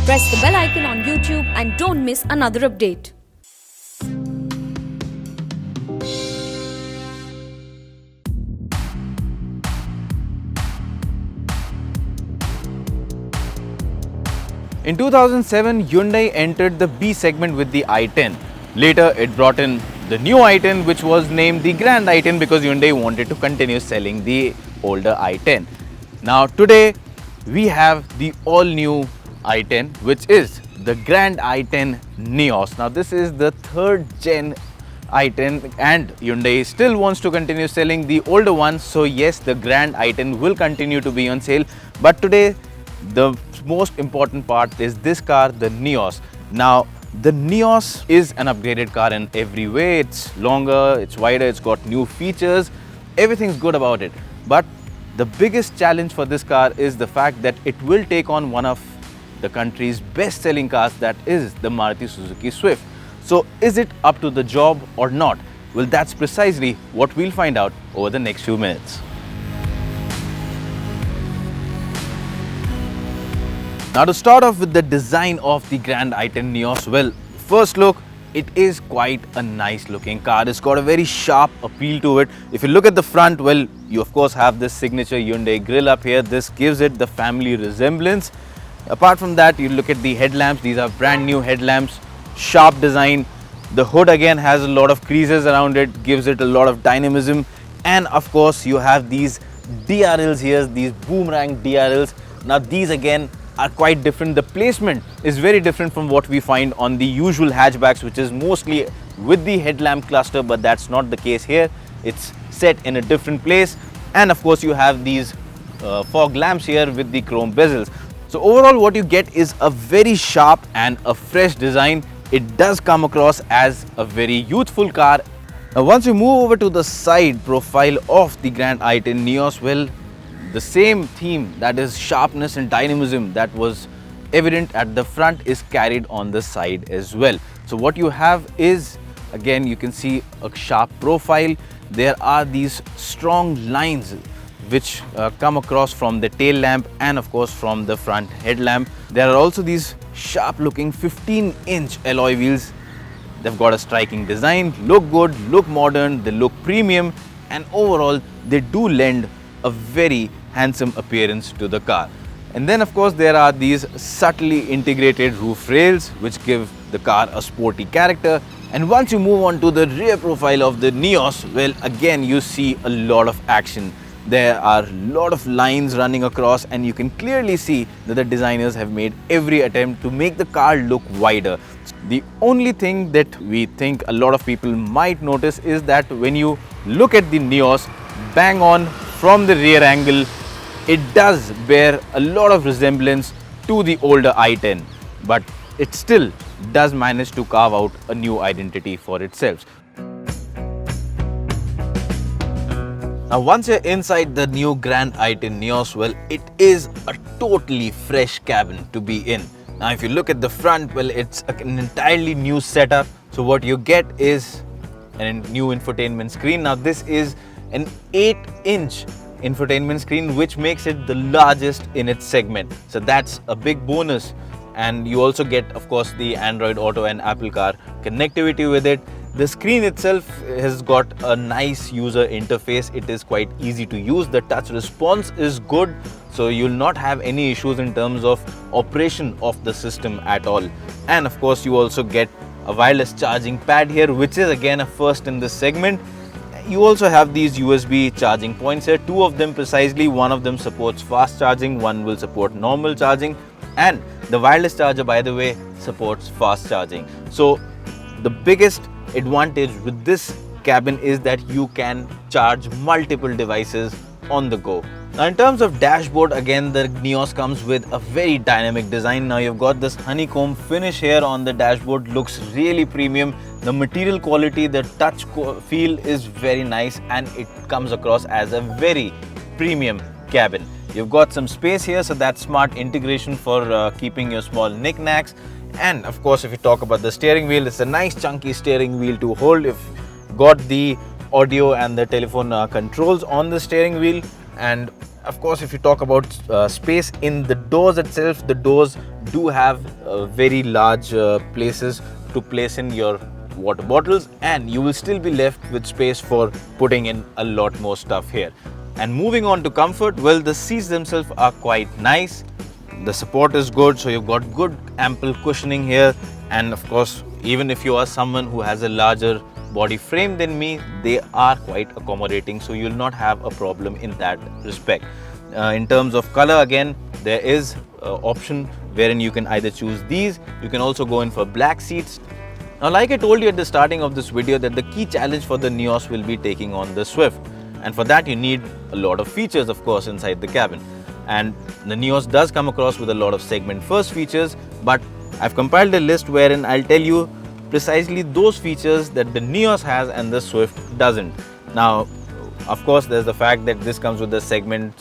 Press the bell icon on YouTube and don't miss another update. In 2007, Hyundai entered the B segment with the i10. Later, it brought in the new i10, which was named the Grand i10 because Hyundai wanted to continue selling the older i10. Now, today, we have the all-new i10, which is the Grand i10 Nios. Now, this is the third gen i10 and Hyundai still wants to continue selling the older ones. So, yes, the Grand i10 will continue to be on sale. But today, the most important part is this car, the Nios. Now, the Nios is an upgraded car in every way. It's longer, it's wider, it's got new features. Everything's good about it. But the biggest challenge for this car is the fact that it will take on one of the country's best-selling cars, that is the Maruti Suzuki Swift. So, is it up to the job or not? Well, that's precisely what we'll find out over the next few minutes. Now, to start off with the design of the Grand i10 Nios, well, first look, it is quite a nice looking car. It's got a very sharp appeal to it. If you look at the front, well, you of course have this signature Hyundai grille up here. This gives it the family resemblance. Apart from that, you look at the headlamps. These are brand new headlamps, sharp design. The hood again has a lot of creases around it, gives it a lot of dynamism. And of course, you have these DRLs here, these boomerang DRLs. Now, these again are quite different. The placement is very different from what we find on the usual hatchbacks, which is mostly with the headlamp cluster, but that's not the case here. It's set in a different place. And of course, you have these fog lamps here with the chrome bezels. So overall, what you get is a very sharp and a fresh design. It does come across as a very youthful car. Now, once you move over to the side profile of the Grand i10 Nios, well, the same theme, that is sharpness and dynamism, that was evident at the front is carried on the side as well. So what you have is, again, you can see a sharp profile. There are these strong lines which come across from the tail lamp and of course from the front headlamp. There are also these sharp looking 15-inch alloy wheels. They've got a striking design, look good, look modern, they look premium, and overall they do lend a very handsome appearance to the car. And then of course there are these subtly integrated roof rails which give the car a sporty character. And once you move on to the rear profile of the Nios, well, again you see a lot of action. There are a lot of lines running across, and you can clearly see that the designers have made every attempt to make the car look wider. The only thing that we think a lot of people might notice is that when you look at the Nios bang on from the rear angle, it does bear a lot of resemblance to the older i10, but it still does manage to carve out a new identity for itself. Now, once you're inside the new Grand i10 Nios, well, it is a totally fresh cabin to be in. Now, if you look at the front, well, it's an entirely new setup. So what you get is a new infotainment screen. Now, this is an 8-inch infotainment screen, which makes it the largest in its segment. So that's a big bonus. And you also get, of course, the Android Auto and Apple Car connectivity with it. The screen itself has got a nice user interface. It is quite easy to use. The touch response is good, so you'll not have any issues in terms of operation of the system at all. And of course, you also get a wireless charging pad here, which is again a first in this segment. You also have these USB charging points here, two of them precisely. One of them supports fast charging, one will support normal charging, and the wireless charger, by the way, supports fast charging. So the biggest advantage with this cabin is that you can charge multiple devices on the go. Now, in terms of dashboard, again, the Nios comes with a very dynamic design. Now, you've got this honeycomb finish here on the dashboard, looks really premium. The material quality, the touch feel is very nice, and it comes across as a very premium cabin. You've got some space here, so that's smart integration for keeping your small knickknacks. And of course, if you talk about the steering wheel, it's a nice chunky steering wheel to hold. You've got the audio and the telephone controls on the steering wheel. And of course, if you talk about space in the doors itself, the doors do have very large places to place in your water bottles, and you will still be left with space for putting in a lot more stuff here. And moving on to comfort, well, the seats themselves are quite nice. The support is good, so you've got good ample cushioning here. And of course, even if you are someone who has a larger body frame than me, they are quite accommodating, so you'll not have a problem in that respect. In terms of color, again, there is option wherein you can either choose these. You can also go in for black seats. Now, like I told you at the starting of this video, that the key challenge for the Nios will be taking on the Swift, and for that you need a lot of features, of course, inside the cabin. And the Nios does come across with a lot of segment first features, but I've compiled a list wherein I'll tell you precisely those features that the Nios has and the Swift doesn't. Now, of course, there's the fact that this comes with the segment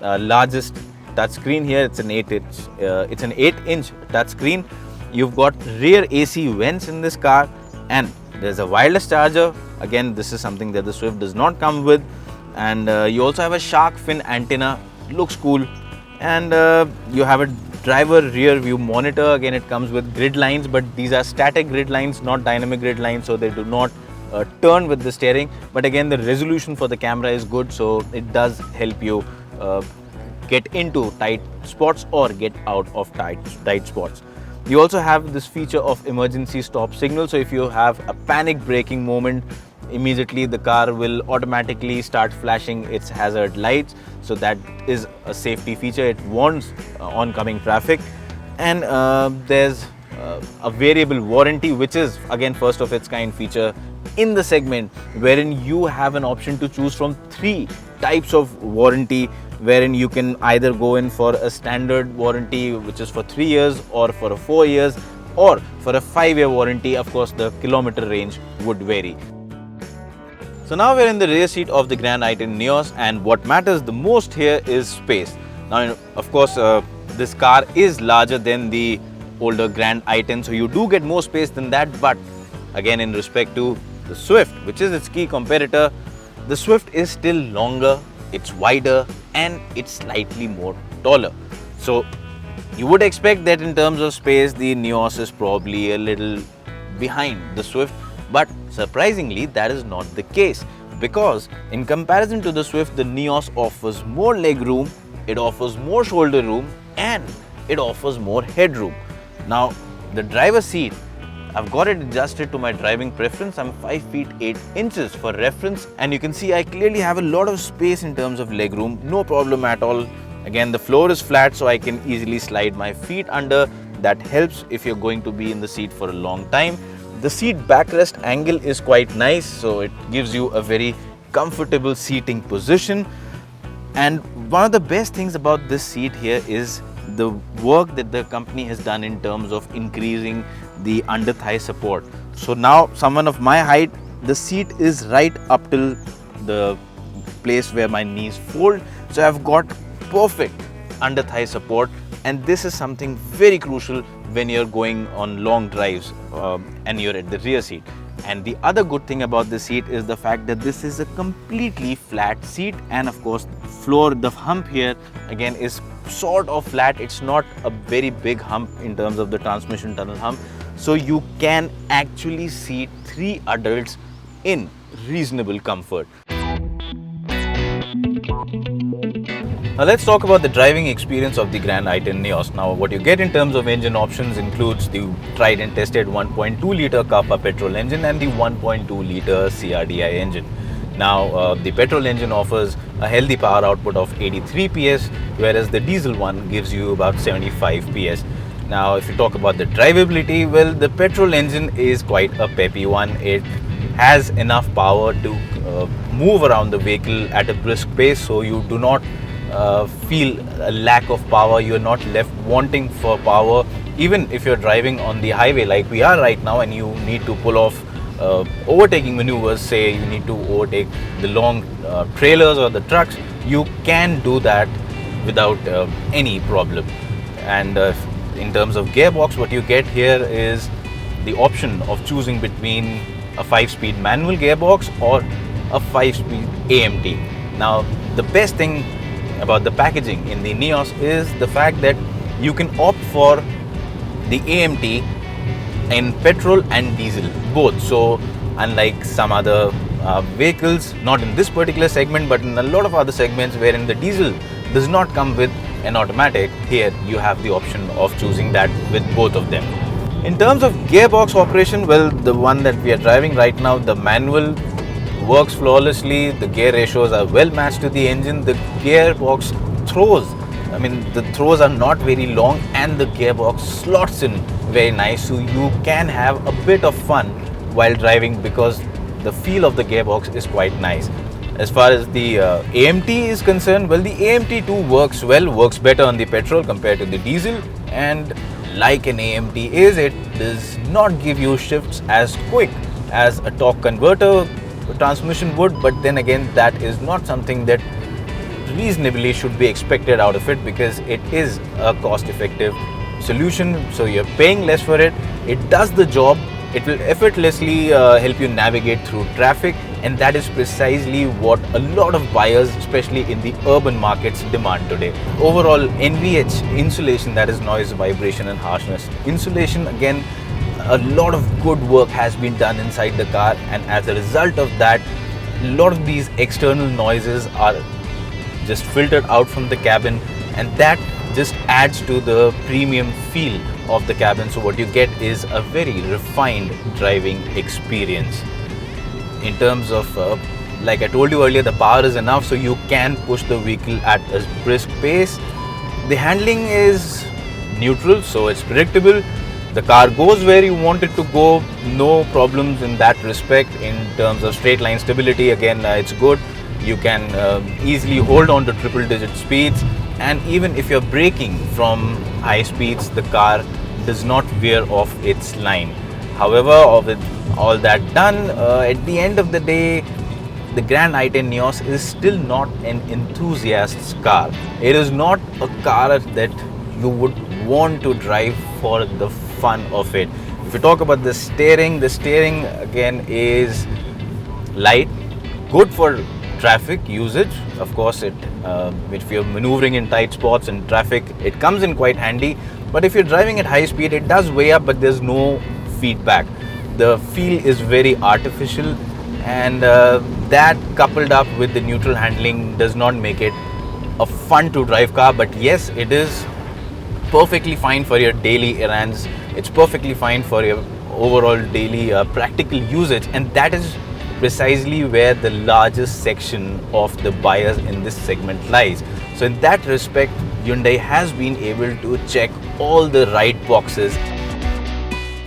largest touchscreen here. It's an 8-inch touchscreen. You've got rear AC vents in this car, and there's a wireless charger. Again, this is something that the Swift does not come with. And you also have a shark fin antenna. Looks cool. And you have a driver rear view monitor. Again, it comes with grid lines, but these are static grid lines, not dynamic grid lines, so they do not turn with the steering. But again, the resolution for the camera is good, so it does help you get into tight spots or get out of tight spots. You also have this feature of emergency stop signal, so if you have a panic braking moment, immediately the car will automatically start flashing its hazard lights. So that is a safety feature. It warns oncoming traffic. And there's a variable warranty, which is again first of its kind feature in the segment, wherein you have an option to choose from 3 types of warranty, wherein you can either go in for a standard warranty, which is for 3 years, or for a 4 years, or for a 5-year warranty. Of course, the kilometer range would vary. So now we're in the rear seat of the Grand i10 Nios, and what matters the most here is space. Now, of course, this car is larger than the older Grand i10, so you do get more space than that. But again, in respect to the Swift, which is its key competitor, the Swift is still longer, it's wider, and it's slightly more taller. So you would expect that in terms of space, the Nios is probably a little behind the Swift. But surprisingly, that is not the case, because in comparison to the Swift, the Nios offers more leg room, it offers more shoulder room, and it offers more headroom. Now, the driver's seat, I've got it adjusted to my driving preference. I'm 5 feet 8 inches for reference, and you can see I clearly have a lot of space in terms of leg room, no problem at all. Again, the floor is flat, so I can easily slide my feet under. That helps if you're going to be in the seat for a long time. The seat backrest angle is quite nice, so it gives you a very comfortable seating position. And one of the best things about this seat here is the work that the company has done in terms of increasing the under thigh support. So now, someone of my height, the seat is right up till the place where my knees fold. So I've got perfect under thigh support, and this is something very crucial when you're going on long drives and you're at the rear seat. And the other good thing about this seat is the fact that this is a completely flat seat, and of course the hump here again is sort of flat. It's not a very big hump in terms of the transmission tunnel hump, so you can actually seat 3 adults in reasonable comfort. Now let's talk about the driving experience of the Grand i10 Nios. Now, what you get in terms of engine options includes the tried and tested 1.2 litre Kappa petrol engine and the 1.2 litre CRDI engine. Now, the petrol engine offers a healthy power output of 83 PS, whereas the diesel one gives you about 75 PS. Now, if you talk about the drivability, well, the petrol engine is quite a peppy one. It has enough power to move around the vehicle at a brisk pace, so you do not feel a lack of power. You're not left wanting for power, even if you're driving on the highway like we are right now, and you need to pull off overtaking maneuvers. Say you need to overtake the long trailers or the trucks, you can do that without any problem. And in terms of gearbox, what you get here is the option of choosing between a 5-speed manual gearbox or a 5-speed AMT. Now, the best thing about the packaging in the Nios is the fact that you can opt for the AMT in petrol and diesel both. So unlike some other vehicles, not in this particular segment but in a lot of other segments wherein the diesel does not come with an automatic, here you have the option of choosing that with both of them. In terms of gearbox operation, well, the one that we are driving right now, the manual, works flawlessly. The gear ratios are well matched to the engine. The gearbox throws, the throws are not very long and the gearbox slots in very nice, so you can have a bit of fun while driving because the feel of the gearbox is quite nice. As far as the AMT is concerned, well, the AMT too works better on the petrol compared to the diesel, and like an AMT is, it does not give you shifts as quick as a torque converter transmission would, but then again that is not something that reasonably should be expected out of it because it is a cost-effective solution, so you're paying less for it. It does the job. It will effortlessly help you navigate through traffic, and that is precisely what a lot of buyers, especially in the urban markets, demand today. Overall, NVH insulation, that is noise, vibration and harshness insulation, again, a lot of good work has been done inside the car, and as a result of that, a lot of these external noises are just filtered out from the cabin, and that just adds to the premium feel of the cabin. So what you get is a very refined driving experience. In terms of, like I told you earlier, the power is enough, so you can push the vehicle at a brisk pace. The handling is neutral, so it's predictable. The car goes where you want it to go, no problems in that respect. In terms of straight line stability, again, it's good. You can easily hold on to triple digit speeds, and even if you're braking from high speeds, the car does not veer off its line. However, with all that done, at the end of the day, the Grand i10 Nios is still not an enthusiast's car. It is not a car that you would want to drive for the fun of it. If you talk about the steering again is light, good for traffic usage. Of course, if you're maneuvering in tight spots and traffic, it comes in quite handy. But if you're driving at high speed, it does weigh up, but there's no feedback. The feel is very artificial, and that coupled up with the neutral handling does not make it a fun to drive car. But yes, it is perfectly fine for your daily errands. It's perfectly fine for your overall daily practical usage, and that is precisely where the largest section of the buyers in this segment lies. So in that respect, Hyundai has been able to check all the right boxes.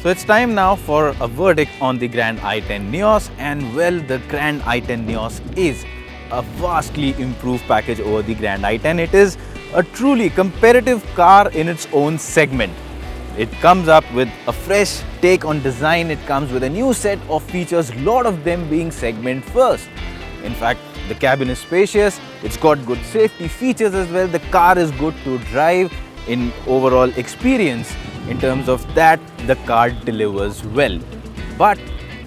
So it's time now for a verdict on the Grand i10 Nios, and well, the Grand i10 Nios is a vastly improved package over the Grand i10. It is a truly competitive car in its own segment. It comes up with a fresh take on design. It comes with a new set of features, a lot of them being segment first. In fact, the cabin is spacious, it's got good safety features as well. The car is good to drive in overall experience. In terms of that, the car delivers well. But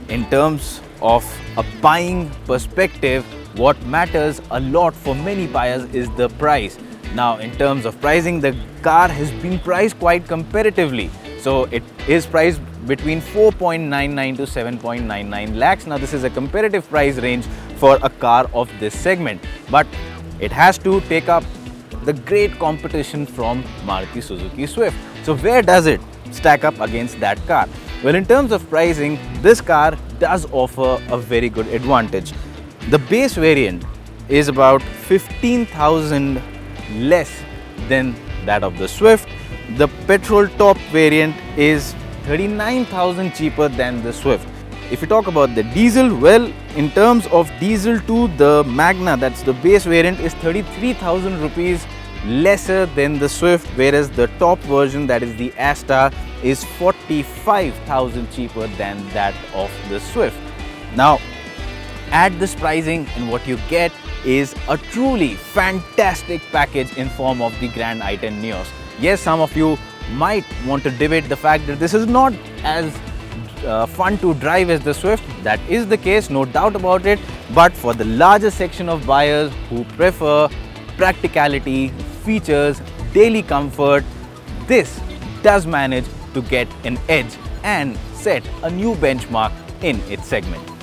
in terms of a buying perspective, what matters a lot for many buyers is the price. Now, in terms of pricing, the car has been priced quite competitively. So it is priced between 4.99 to 7.99 lakhs. Now, this is a competitive price range for a car of this segment, but it has to take up the great competition from Maruti Suzuki Swift. So where does it stack up against that car? Well, in terms of pricing, this car does offer a very good advantage. The base variant is about 15,000 less than that of the Swift. The petrol top variant is 39,000 cheaper than the Swift. If you talk about the diesel, well, in terms of diesel too, the Magna, that's the base variant, is 33,000 rupees lesser than the Swift, whereas the top version, that is the Asta, is 45,000 cheaper than that of the Swift. Now, add this pricing and what you get is a truly fantastic package in form of the Grand i10 Nios. Yes, some of you might want to debate the fact that this is not as fun to drive as the Swift. That is the case, no doubt about it. But for the larger section of buyers who prefer practicality, features, daily comfort, this does manage to get an edge and set a new benchmark in its segment.